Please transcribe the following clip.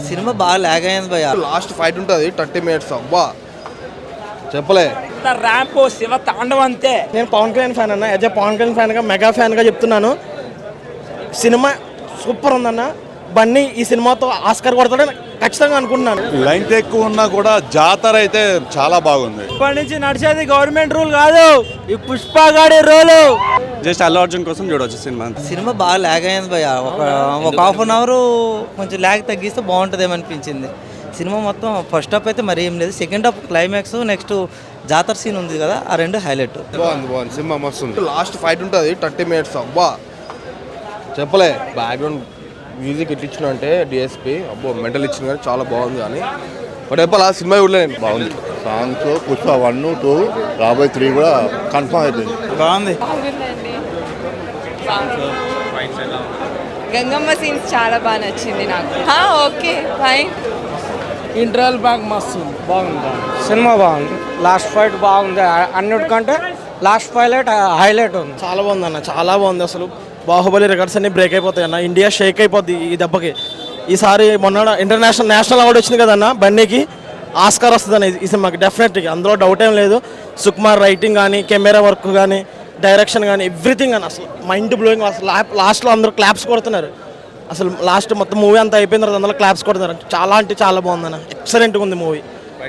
Cinema బాగా log అయింది భయ్య. లాస్ట్ ఫైట్ ఉంటుంది 30 minutes. అబ్బా చెప్పలే. ర్యాంపో శివ తాండవం అంతే. నేను పవన్ కళ్యాణ్ ఫ్యాన్ అన్న. యాజ్ పవన్ కళ్యాణ్ ఫ్యాన్గా మెగా ఫ్యాన్గా చెప్తున్నాను, సినిమా సూపర్ ఉందన్న. బన్నీ ఈ సినిమాతో ఆస్కార్ కొడతాడని ఖచ్చితంగా అనుకుంటున్నాను. లైన్ ఎక్కువ ఉన్నా కూడా జాతర అయితే చాలా బాగుంది. ఇప్పటి నుంచి నడిచేది గవర్నమెంట్ రూల్ కాదు, ఈ పుష్పగాడి రోలు. జస్ట్ అల్లు అర్జున్ కోసం చూడవచ్చు సినిమా బాగా లాగ్ అయింది భయ్య. ఒక హాఫ్ అన్ అవర్ కొంచెం లాగ్ తగ్గిస్తే బాగుంటుంది అనిపించింది. సినిమా మొత్తం ఫస్ట్ హాఫ్ అయితే మరి ఏం లేదు, సెకండ్ హాఫ్ క్లైమాక్స్ నెక్స్ట్ జాతర సీన్ ఉంది కదా, ఆ రెండు హైలైట్. బాగుంది సినిమా మస్తు ఉంది. లాస్ట్ ఫైట్ ఉంటుంది 30 minutes. అబ్బా చెప్పలే. బ్యాక్గ్రౌండ్ మ్యూజిక్ ఇట్లా ఇచ్చిన అంటే డిఎస్పి అబ్బో మెంటల్ ఇచ్చిన కానీ చాలా బాగుంది. కానీ బట్ చెప్పాలి ఆ సినిమా కూడా నేను బాగుంది. సాంగ్స్ పుష్ప 1, 2 రాబోయే 3 కూడా కన్ఫర్మ్ అయిపోయింది. బాగుంది. గంగమ్మ సీన్స్ చాలా బాగా నచ్చింది నాకు. Okay fine. ఇంటర్వల్ బ్యాక్ మస్తు బాగుంది. సినిమా బాగుంది. లాస్ట్ ఫైట్ బాగుంది. అన్నిటికంటే లాస్ట్ హైలైట్ ఉంది. చాలా బాగుంది అన్న, చాలా బాగుంది. అసలు బాహుబలి రికార్డ్స్ అన్ని బ్రేక్ అయిపోతాయి అన్న. ఇండియా షేక్ అయిపోద్ది ఈ దెబ్బకి. ఈసారి మొన్న నేషనల్ అవార్డు వచ్చింది కదన్న, బన్నీకి ఆస్కార్ వస్తుందని ఈ సినిమాకి డెఫినెట్గా, అందులో డౌట్ ఏం లేదు. సుకుమార్ రైటింగ్ కానీ, కెమెరా వర్క్ కానీ, డైరెక్షన్ కానీ, ఎవ్రీథింగ్ అని అసలు మైండ్ బ్లోయింగ్. అసలు లాస్ట్లో అందరూ క్లాప్స్ కొడుతున్నారు. అసలు లాస్ట్ మొత్తం మూవీ అంతా అయిపోయిన తర్వాత అందరూ క్లాప్స్ కొడుతున్నారు. చాలా అంటే చాలా బాగుందన్న, ఎక్సలెంట్గా ఉంది మూవీ.